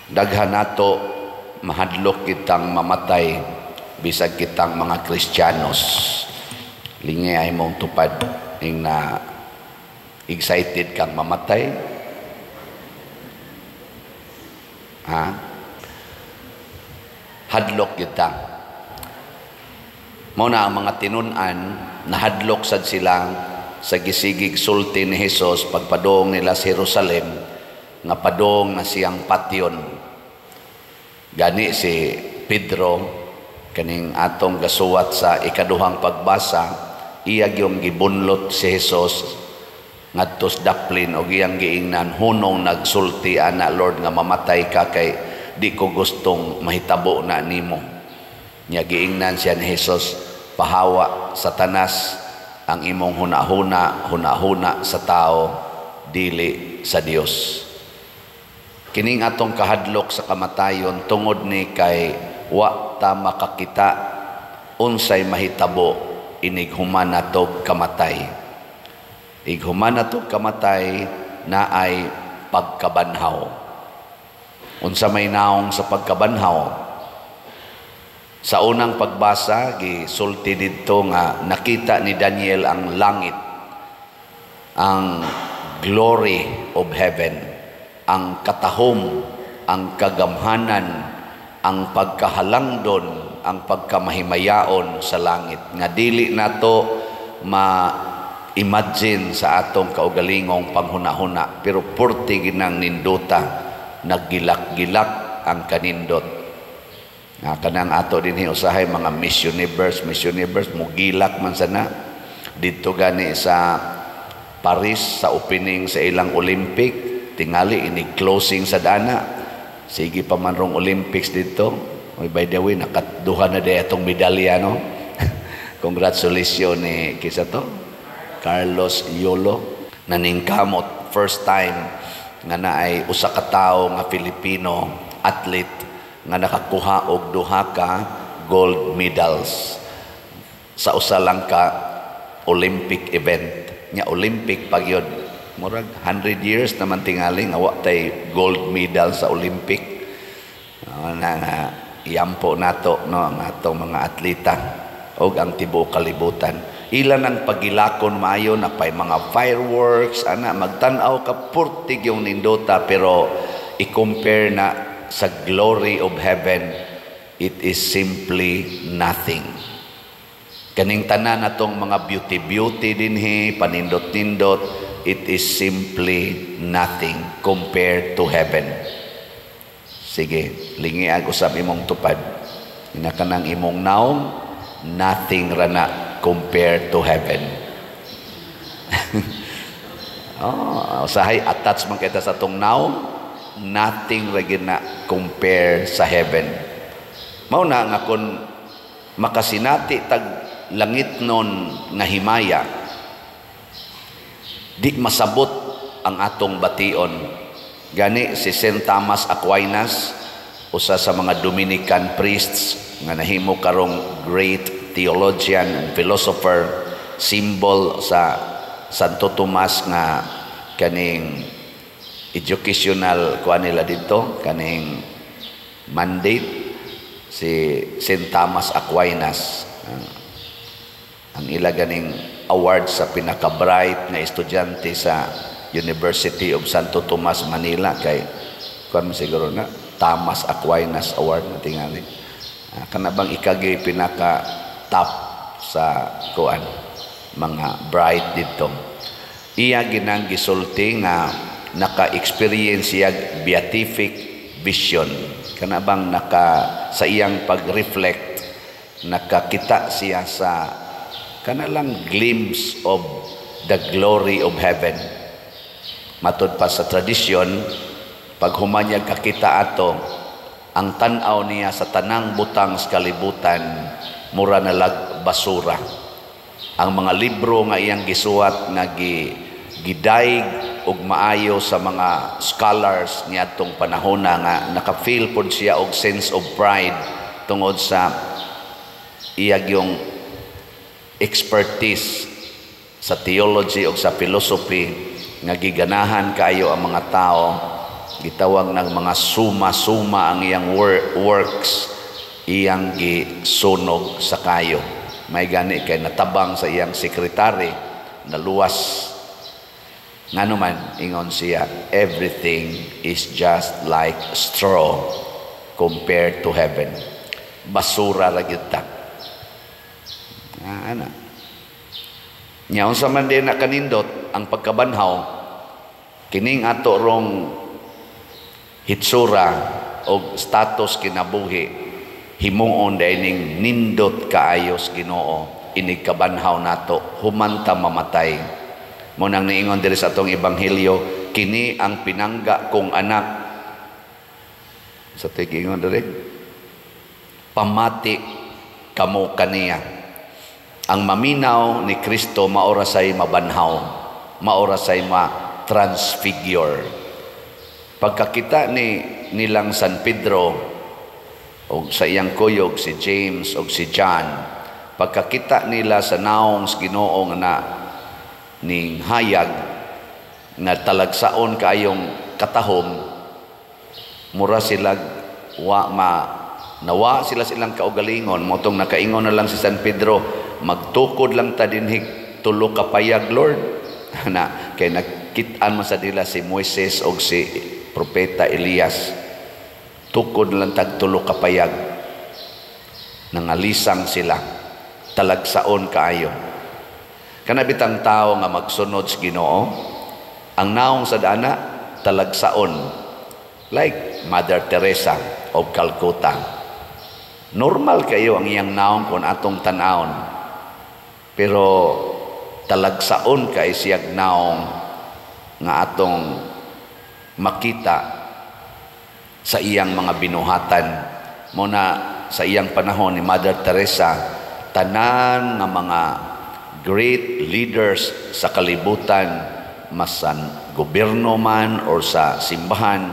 Daghan nato mahadlok kitang mamatay bisag kitang mga Kristiyanos. Lingi ay mong tupad ning na excited kang mamatay. Ha? Hadlok kita. Mao na ang mga tinun-an nahadlok sad sila sa gisigig sulti ni Hesus pagpadong nila sa Jerusalem nga padong na siyang patyon. Gani si Pedro kaning atong gasuwat sa ikaduhang pagbasa, iya gyung gibunlot si Hesus ngadto sa daplin og iyang giingnan, hunong nagsulti ana Lord nga mamatay ka kay di ko gustong mahitabo na nimo. Nya giingnan siya ni Hesus, pahawa Satanas ang imong hunahuna sa tao dili sa Dios. Kining atong kahadlok sa kamatayon tungod ni kay wa ta makakita unsay mahitabo inig human natog kamatay. Ighuman natog kamatay na ay pagkabanhaw. Unsa may naong sa pagkabanhaw? Sa unang pagbasa gisulti didto nga nakita ni Daniel ang langit, ang glory of heaven, ang katahom, ang kagamhanan, ang pagkahalangdon, ang pagkamahimayaon sa langit nga dili nato ma-imagine sa atong kaugalingong panghuna-huna, pero purti ginang ninduta, naggilak-gilak ang kanindot. Nga kanang ato dinhi usahay mga Miss Universe mugilak man sana dito gani sa Paris sa opening sa ilang Olympic. Tingali ini closing sa dana. Sige pa man rong Olympics dito. By the way, nakaduha na day atong medalya, no? Congratulations ni kisa to Carlos Yolo naningkamot first time nga naay usa ka tawo nga Filipino athlete nga nakakuha og duha ka gold medals sa usa lang ka Olympic event. Nya Olympic pag yun, murag 100 years naman tingali nga wa tay gold medal sa Olympic. Na iyampo nato no ang atong mga atleta og ang tibuok kalibutan. Ilan ang pagilakon maayo na pay mga fireworks ana magtan-aw ka purtig yung nindota, pero i-compare na sa glory of heaven, it is simply nothing. Kaning tanan natong mga beauty dinhi panindot-nindot, it is simply nothing compared to heaven. Sige, lingi ag usab imong tupad. Ina kanang imong naong, nothing rana compared to heaven. Usahay attach man kita sa tong naong, nothing ra gina compare sa heaven. Mao na nga kun makasinati tag langit nun nga himaya, di masabot ang atong bation. Gani si St. Thomas Aquinas, usa sa mga Dominican priests nga nahimo karong great theologian and philosopher, symbol sa Santo Tomas nga kaning educational kuan nila dito, kaning mandate, si St. Thomas Aquinas. Ang ila ganing award sa pinaka-bright na estudyante sa University of Santo Tomas, Manila, kay kuan siguro na Thomas Aquinas Award na tingali. Kanabang ikagi pinaka-top sa kuan mga bright dito. Iya ginang gisulti nga naka-experience siya beatific vision. Kanabang sa iyang pag-reflect, nakakita siya sa kanalang glimpse of the glory of heaven. Matod pa sa tradisyon, pag humanyag kakita ato, ang tanaw niya sa tanang butang sa kalibutan, mura na lag basura. Ang mga libro nga iyang gisuwat nga gidaig og maayo sa mga scholars niadtong panahon nga naka-feel pod siya og sense of pride tungod sa iyang yung expertise sa theology o sa philosophy nga giganahan kayo ang mga tao Gitawag ng mga suma-suma ang iyang works, iyang gisunog sa kayo. May gani kay natabang sa iyang sekretary, naluwas. Nga naman, ingon siya, everything is just like straw compared to heaven. Basura ra gyud ta. Ana. Nya unsa man din na kanindot ang pagkabanhaw, kining ato rong hitsura o status kinabuhi, himuon dining nindot kaayos Ginoo, inig kabanhaw nato, humanta mamatay. Mo nang niingon diri sa atong ebanghelyo, kini ang pinangga kong anak. Sa tigingon diri, pamati kamo kaniya. Ang maminaw ni Kristo maora say mabanhaw, maora say ma-transfigure. Pagkakita nilang San Pedro o sa iyang kuyog si James o si John, pagkakita nila sa naong Ginoo na ning hayag na talagsaon kayong katahom, mura sila nawa silang kaugalingon. Motong nakaingon na lang si San Pedro, magtukod lang ta dinhi tulo ka payag, Lord. Na kay nakit-an man sa dila si Moises o si propeta Elias, tukod lang tag tulo ka payag, nangalisang sila, talagsaon kaayo. Kanabitang tao nga magsunod sa Ginoo, ang naong sa dana talagsaon, like Mother Teresa of Calcutta. Normal kayo ang iyang naong kung atong tanawon, pero talagsaon kay siyag naong nga atong makita sa iyang mga binuhatan. Muna sa iyang panahon ni Mother Teresa, tanan nga mga great leaders sa kalibutan, masan gobyerno man or sa simbahan,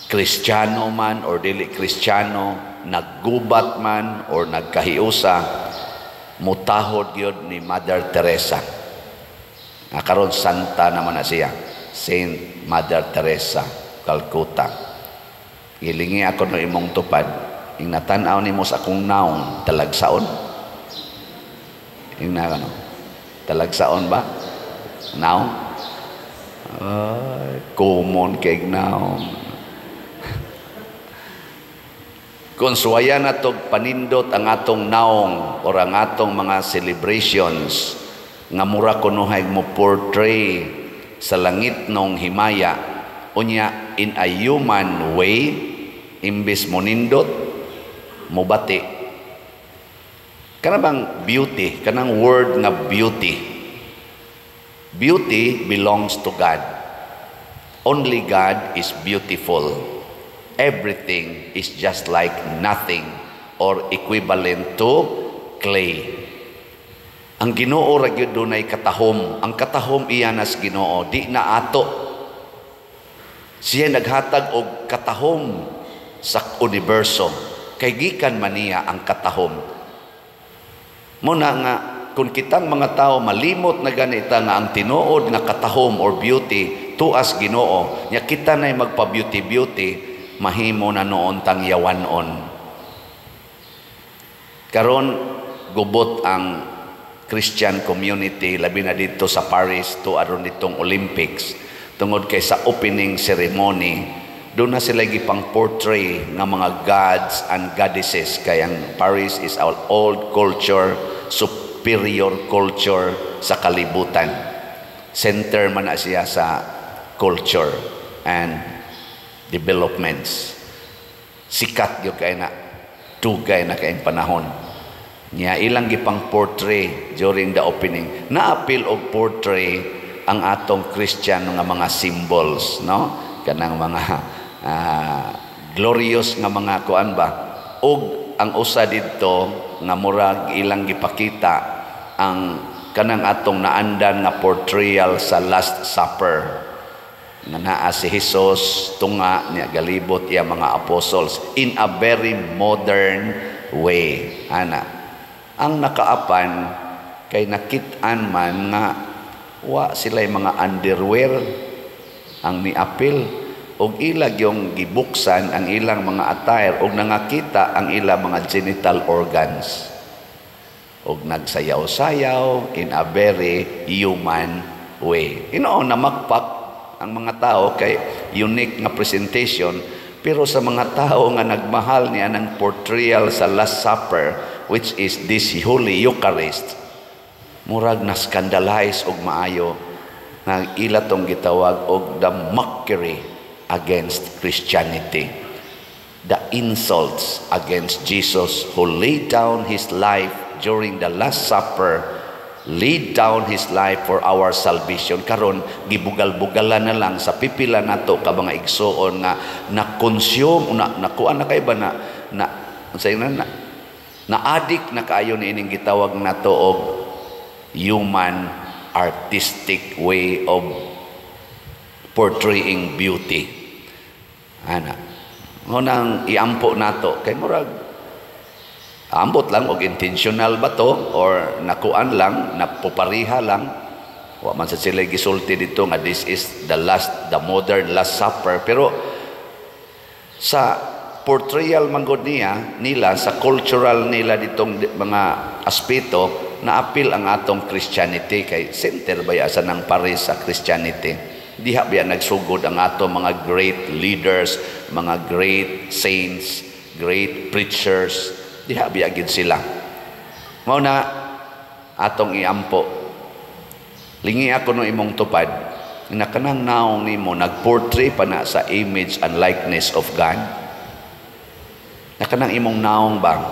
Kristiyano man or dili Kristiyano, naggubat man or nagkahiusa, mutahod yun ni Mother Teresa. Karon santa naman na siya, Saint Mother Teresa, Calcutta. Gilingi ako no imong tupad, ing natanaw nimo sa akong naong talagsaon. Ing na ano, talagsaon ba? Naong? Common kay naong. Kung suwaya na to panindot ang atong naong o ang atong mga celebrations nga mura kunuhay mo portray sa langit nung himaya, unya in a human way, imbis mo nindot, mo bati. Kanang beauty, kanang word nga beauty. Beauty belongs to God. Only God is beautiful. Everything is just like nothing or equivalent to clay. Ang Ginoo ra gyud dunay katahom. Ang katahom iyanas Ginoo, di na ato. Siya naghatag og katahom sa universo. Kay gikan man niya ang katahom. Muna nga kung kitang mga tao malimot na ganita nga ang tinuod nga katahom or beauty tuas Ginoo, nya kita nay magpa-beauty mahimo na noon tang yawanon. Karon gubot ang Christian community, labi na dito sa Paris to aron ditong Olympics, tungod kay sa opening ceremony, doon na sila gipang portray ng mga gods and goddesses. Kay ang Paris is our old culture, superior culture sa kalibutan. Center man na siya sa culture and developments. Sikat yung kaya na tugay na kayong panahon niya ilang gipang portray during the opening. Na-appeal og portray ang atong Christian nga mga symbols, no? Kanang mga glorious nga mga kuan ba, og ang usa didto nga murag ilang gipakita ang kanang atong naandan nga portrayal sa Last Supper nga naa si Jesus tunga niya galibot iya mga apostles in a very modern way. Ana ang nakaapan kay nakit-an man nga wa sila mga underwear ang niapil, og ilag yung gibuksan ang ilang mga attire og nangakita ang ilang mga genital organs og nagsayaw-sayaw in a very human way. Na makpak ang mga tao kay unique nga presentation, pero sa mga tao nga nagmahal niya ng portrayal sa Last Supper, which is this Holy Eucharist, murag na scandalize og maayo nga ila tong gitawag og the mockery against Christianity, the insults against Jesus who laid down his life during the Last Supper, laid down his life for our salvation. Karon gibugal-bugalan na lang sa pipila nato ka mga igsoon nga na-consume nakuha na kay ba na addict na kaayo ni ining gitawag nato og human artistic way of portraying beauty. Ngunang iampo nato kay murag ambot lang og intentional ba to or nakuan lang, napupariha lang. Wa man sa sila gisulti dito nga this is the modern Last Supper, pero sa portrayal manggod nila sa cultural nila ditong mga aspeto na-appeal ang atong Christianity kay center ba sa nang pares sa Christianity. Diha biya nagsugod ang ato mga great leaders, mga great saints, great preachers. Diha biya gid sila. Mao na atong iampo. Lingi ako no imong tupad. Na kanang naong nimo nagportray pa na sa image and likeness of God. Na kanang imong naong bang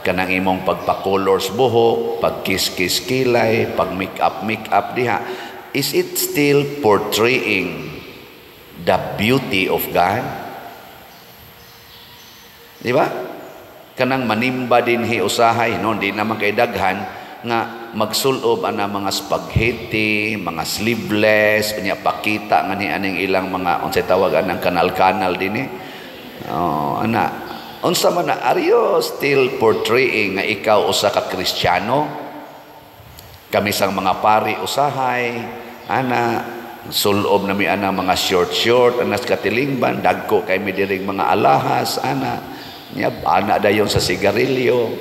kanang imong pagpa-colors buhok, pag-kiss-kiss kilay, pag-make-up diha. Is it still portraying the beauty of God? Di ba? Kanang manimba din usahay, no? Di naman kay daghan nga magsulob ana mga spaghetti, mga sleeveless, kanya pakita nga ni aning ilang mga unsay tawag anang kanal-kanal din unsa man na, are you still portraying nga ikaw usa ka Kristiyano? Kami sang mga pari usahay, sulob na mi ana mga short anas katilingban, dagko kay mi diring mga alahas, ana dayon sa sigarilyo.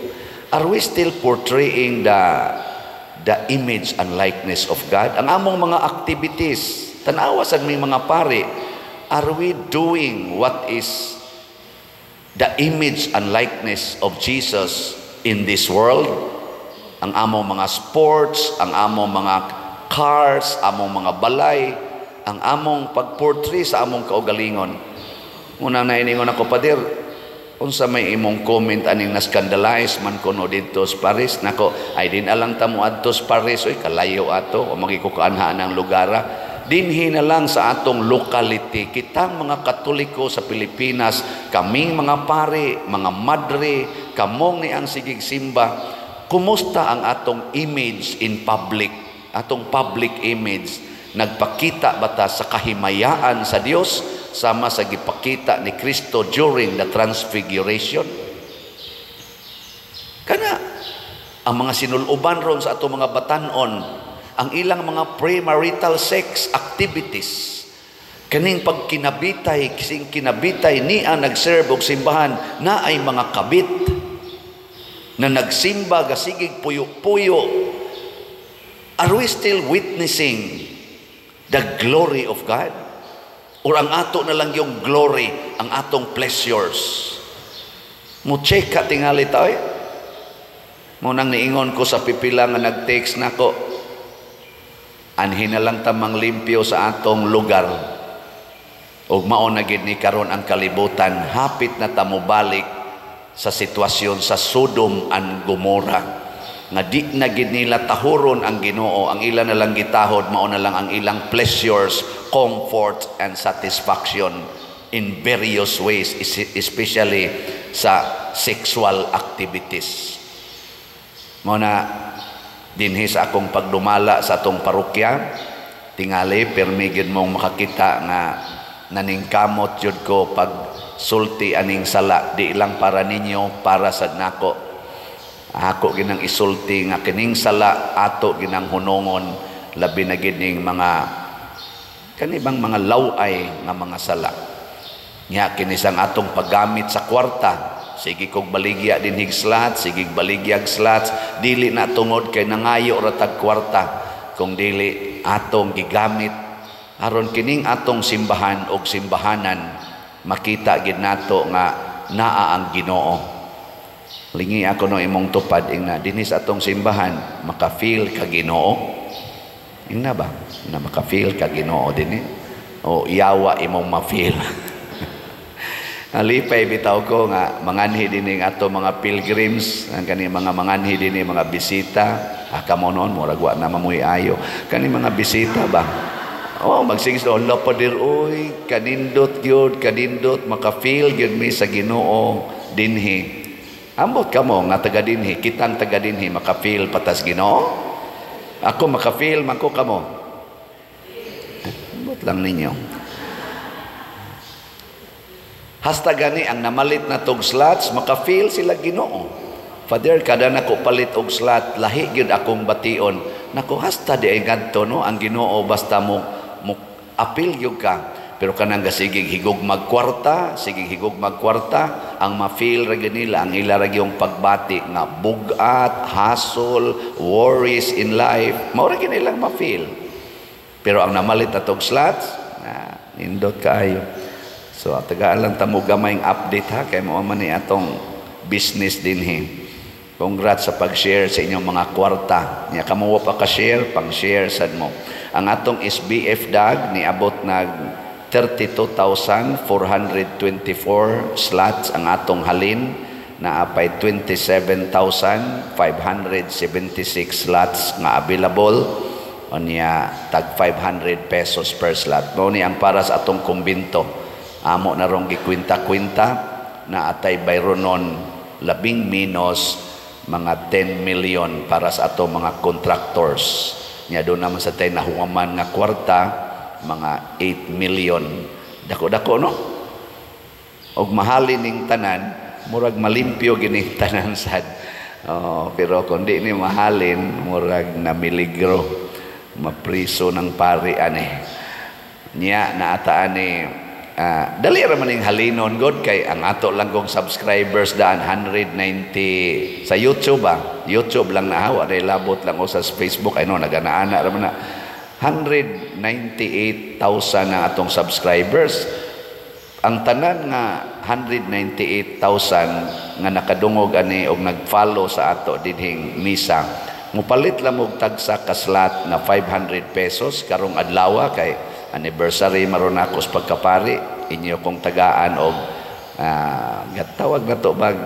Are we still portraying the image and likeness of God? Ang among mga activities, tanawa sad mi mga pari, are we doing what is the image and likeness of Jesus in this world? Ang among mga sports, ang among mga cars, among mga balay, ang among pagportray sa among kaugalingon. Muna na iningon ako, Pader, unsa may imong comment aning na-scandalize man kuno dito sa Paris? Nako, ay din alang tamo adto sa Paris, oy kalayo ato, o magikukaanhaan ang lugara. Dinhi na lang sa atong locality, kitang mga Katoliko sa Pilipinas, kaming mga pari, mga madre, kamong ni ang sigig simba, kumusta ang atong image in public, atong public image? Nagpakita ba ta sa kahimayaan sa Dios sama sa gipakita ni Kristo during the transfiguration? Kana ang mga sinuluban ron sa atong mga batanon, ang ilang mga premarital sex activities, kaning pagkinabitay, kising kinabitay niya nagserve og simbahan na ay mga kabit na nagsimba gasigig puyo-puyo. Are we still witnessing the glory of God? Or ang ato na lang yung glory, ang atong pleasures? Mo-check ka tingali tayo. Munang niingon ko sa pipila nga nag-text na ko, anhin na lang tamang limpyo sa atong lugar. O maon na gid ni karon ang kalibutan, hapit na tamubalik sa sitwasyon sa Sodom and Gomorrah, nga di na gid nila tahuron ang Ginoo. Ang ila na lang gitahod, mao na lang ang ilang pleasures, comfort and satisfaction in various ways, especially sa sexual activities. Mao na dinhi sa akong pagdumala sa atong parokya, tingali permigid mong makakita nga naningkamot jud ko pag sulti aning sala, di lang para ninyo, para sa nako. Ako ginang isulti nga kining sala ato ginang hunongon, labi na gid ning mga kanibang mga laway nga mga sala. Nya kinisang atong paggamit sa kwarta. Sige kog baligya din hig slots, sige baligyag slots, dili na tungod kay nangayo ra tag kwarta, kung dili atong gigamit aron kining atong simbahan og simbahanan makita gid nato nga naa ang Ginoo. Lingi ako no imong tupad ingna dinhi sa atong simbahan maka-feel ka Ginoo. Ingna ba? Na maka-feel ka Ginoo dinhi o yawa imong ma-feel. Alipay bitaw ko nga manganhi dinhi ato mga pilgrims, ang kani mga manganhi dinhi mga bisita, kamo noon murag wa na mamuy ayo. Kani mga bisita ba? Oh, magsing sa Allah padir oy, kanindot gyud, kanindot maka-feel gyud mi sa Ginoo dinhi. Ambot kamo nga taga dinhi, kitang taga dinhi maka-feel patas Ginoo. Ako maka-feel man ko kamo. Ambot lang ninyo. Hasta gani ang namalit na tog slots, maka-feel sila Ginoo. Father, kada nako palit og slot, lahi gyud akong bation. Nako hasta di ay ngadto no ang Ginoo basta mo apil gyud ka. Pero kanang gasigig higog magkwarta, sigig higog magkwarta, ang ma-feel ra gyud nila ang ila ra gyung pagbati nga bugat, hassle, worries in life, mao ra gyud nilang ma-feel. Pero ang namalit na tog slots, nindot kaayo. So, tagaan lang tamo gamayng update ha, kaya mo man ni atong business din he. Congrats sa pag-share sa inyong mga kwarta. Nya kamuwa pa ka-share, pang-share sad mo. Ang atong SBF DAG ni abot nag 32,424 slots ang atong halin na apay 27,576 slots nga available. O niya tag 500 pesos per slot. Mao ni ang para sa atong kumbinto. Amo na rong gikwinta-kwinta na atay bayronon labing minos mga 10 million para sa ato mga contractors. Nya doon naman sa tayo nahuwaman nga kwarta mga 8 million. Dako-dako no? Og mahalin ning tanan, murag malimpyo gining tanan sad. Pero kung di ni mahalin, murag na miligro. Mapriso ng pari ani. Nya naataan ni dali raman ning halinon god kay ang ato lang kong subscribers daan 190 sa YouTube YouTube lang na wa day labot lang o sa Facebook ay no nagana-ana raman na 198,000 ang atong subscribers. Ang tanan nga 198,000 nga nakadungog ani og nag-follow sa ato dinhing misa. Mupalit lang og tagsa ka slot na 500 pesos karong adlaw kay anniversary maron ako sa pagkapari, inyo kong tagaan og gatawag na to bag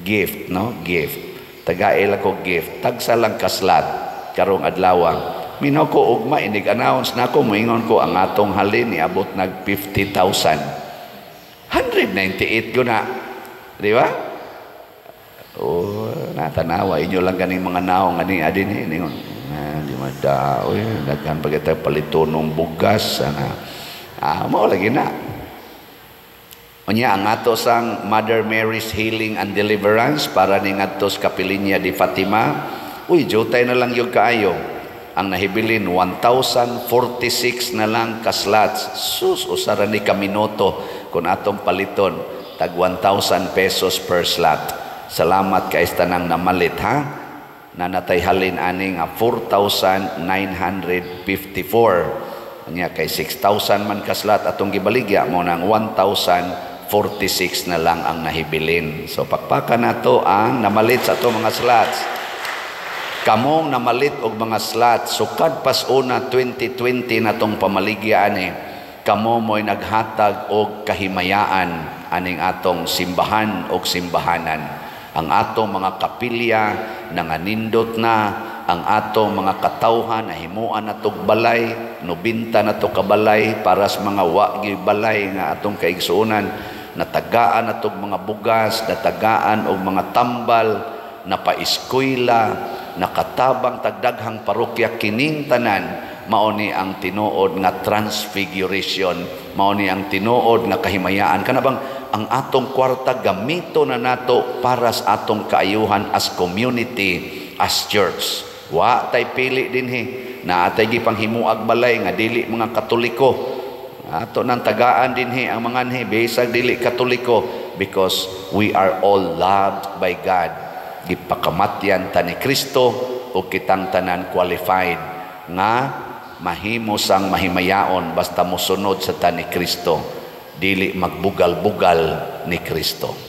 gift, no? Gift. Tagail ako gift. Tagsa lang ka slot karong adlaw. Minaw ko ugma inig-announce na ako moingon ko ang atong halin niabot nag 50,000. 198 ko na. Di ba? Natanawa inyo lang ganing mga naong ani adin ningon. Di madaw daghan pagita paliton ng bugas mao lagi na. Unya ang ato sang Mother Mary's Healing and Deliverance para ni ngadto sa Kapilinya di Fatima. Jutay na lang yung kaayo. Ang nahibilin 1,046 na lang ka slots. Sus usara ni kaminoto kun atong paliton tag 1,000 pesos per slot. Salamat kay tanang namalit ha. Nanatay halin ani nga 4,954. Nya kay 6,000 man ka slot atong gibaligya mo nang 1,046 na lang ang nahibilin. So pakpakan nato ang namalit sa ato mga slots. Kamong namalit og mga slots sukad pas una 2020 natong pamaligya ani. Kamo mo'y naghatag og kahimayaan aning atong simbahan og simbahanan. Ang atong mga kapilya nanganindot na, ang atong mga katawhan na himuan na tog balay, nubinta na to kabalay para sa mga wagi balay nga atong kaigsuunan, natagaan na tog mga bugas, natagaan og mga tambal, napaiskwela, nakatabang tagdaghang parokya kining tanan. Mao ni ang tinuod nga transfiguration, mao ni ang tinuod nga kahimayaan. Kanabang ang atong kwarta gamito na nato para sa atong kaayuhan as community, as church. Wa tay pili dinhi na atay gipanghimuag balay nga dili mga Katoliko. Ato nang tagaan dinhi ang mga anhi bisag dili Katoliko because we are all loved by God. Gipakamatyan ta ni Kristo o kitang tanan qualified nga mahimo sang mahimayaon basta mosunod sa ta ni Kristo, dili magbugal-bugal ni Kristo.